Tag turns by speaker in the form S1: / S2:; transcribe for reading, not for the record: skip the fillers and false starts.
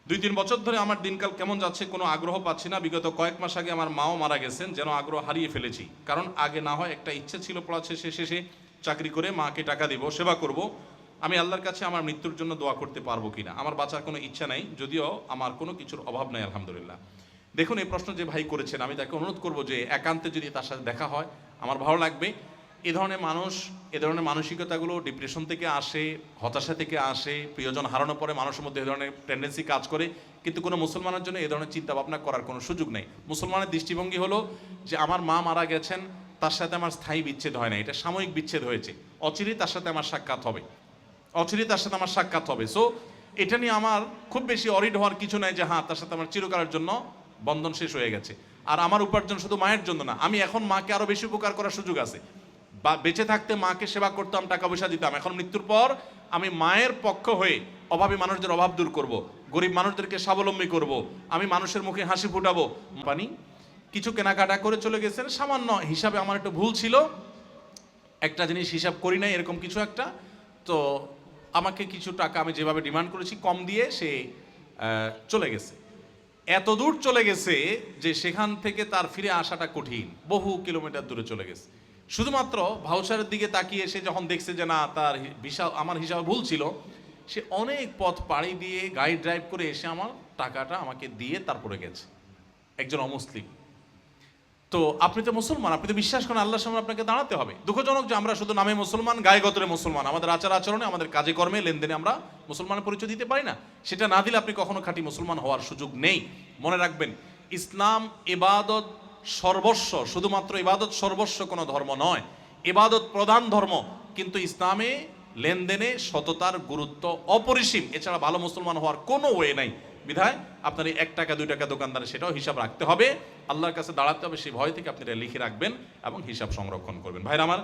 S1: 2-3 বছর ধরে আমার দিনকাল কেমন যাচ্ছে কোনো আগ্রহ পাচ্ছি না। বিগত কয়েক মাস আগে আমার মাও মারা গেছেন, যেন আগ্রহ হারিয়ে ফেলেছি। কারণ আগে না হয় একটা ইচ্ছে ছিল পড়া শেষে চাকরি করে মাকে টাকা দিব, সেবা করব। আমি আল্লাহর কাছে আমার মৃত্যুর জন্য দোয়া করতে পারবো কিনা। আমার বাঁচার কোনো ইচ্ছা নাই, যদিও আমার কোনো কিছুর অভাব নাই আলহামদুলিল্লাহ। দেখুন, এই প্রশ্ন যে ভাই করেছেন, আমি তাকে অনুরোধ করব যে একান্তে যদি তার সাথে দেখা হয় আমার ভালো লাগবে। এ ধরনের মানুষ, এ ধরনের মানসিকতাগুলো ডিপ্রেশন থেকে আসে, হতাশা থেকে আসে, প্রিয়জন হারানোর পরে মানুষের মধ্যে এ ধরনের টেন্ডেন্সি কাজ করে। কিন্তু কোনো মুসলমানের জন্য এ ধরনের চিন্তা ভাবনা করার কোনো সুযোগ নেই। মুসলমানের দৃষ্টিভঙ্গি হলো যে আমার মা মারা গেছেন, তার সাথে আমার স্থায়ী বিচ্ছেদ হয় না, এটা সাময়িক বিচ্ছেদ হয়েছে, অচিরেই তার সাথে আমার সাক্ষাৎ হবে, অচিরেই তার সাথে আমার সাক্ষাৎ হবে। সো এটা নিয়ে আমার খুব বেশি অরিড হওয়ার কিছু নাই যে হ্যাঁ তার সাথে আমার চিরকালের জন্য বন্ধন শেষ হয়ে গেছে। আর আমার উপার্জন শুধু মায়ের জন্য না, আমি এখন মাকে আরো বেশি উপকার করার সুযোগ আছে। বা বেঁচে থাকতে মাকে সেবা করতাম, টাকা পয়সা দিতাম, এখন মৃত্যুর পর আমি মায়ের পক্ষ হয়ে অভাবী মানুষদের অভাব দূর করব, গরিব মানুষদেরকে স্বাবলম্বী করব, আমি মানুষের মুখে হাসি ফুটাবো। পানি কিছু কেনাকাটা করে চলে গেছেন, সামান্য হিসাবে আমার একটু ভুল ছিল, একটা জিনিস হিসাব করি নাই, এরকম কিছু একটা। তো আমাকে কিছু টাকা আমি যেভাবে ডিমান্ড করেছি কম দিয়ে সে চলে গেছে। এত দূর চলে গেছে যে সেখান থেকে তার ফিরে আসাটা কঠিন, বহু কিলোমিটার দূরে চলে গেছে। শুধুমাত্র ভাউচারের দিকে তাকিয়ে সে যখন দেখছে যে না তার আমার হিসাবে ভুল ছিল, সে অনেক পথ পাড়ি দিয়ে গাড়ি ড্রাইভ করে এসে আমার টাকাটা আমাকে দিয়ে তারপরে গেছে। একজন অমুসলিম। তো আপনি তো মুসলমান, আপনি তো বিশ্বাস করেন আল্লাহর সামনে আপনাকে দাঁড়াতে হবে। দুঃখজনক যে আমরা শুধু নামে মুসলমান, গায়ে গতরে মুসলমান, আমাদের আচার আচরণে, আমাদের কাজে কর্মে, লেনদেনে আমরা মুসলমানের পরিচয় দিতে পারি না। সেটা না দিলে আপনি কখনো খাঁটি মুসলমান হওয়ার সুযোগ নেই। মনে রাখবেন, ইসলাম ইবাদত সর্বস্ব, শুধুমাত্র ইবাদত সর্বস্ব কোনো ধর্ম নয়, ইবাদত প্রধান ধর্ম। কিন্তু ইসলামে লেনদেনে সততার গুরুত্ব অপরিসীম, এছাড়া ভালো মুসলমান হওয়ার কোনো ওয়ে নাই। বিধায় আপনার এই 1 টাকা 2 টাকা দোকানদারে সেটাও হিসাব রাখতে হবে, আল্লাহর কাছে দাঁড়াতে হবে, সেই ভয় থেকে আপনি এটা লিখে রাখবেন এবং হিসাব সংরক্ষণ করবেন। ভাইরা আমার,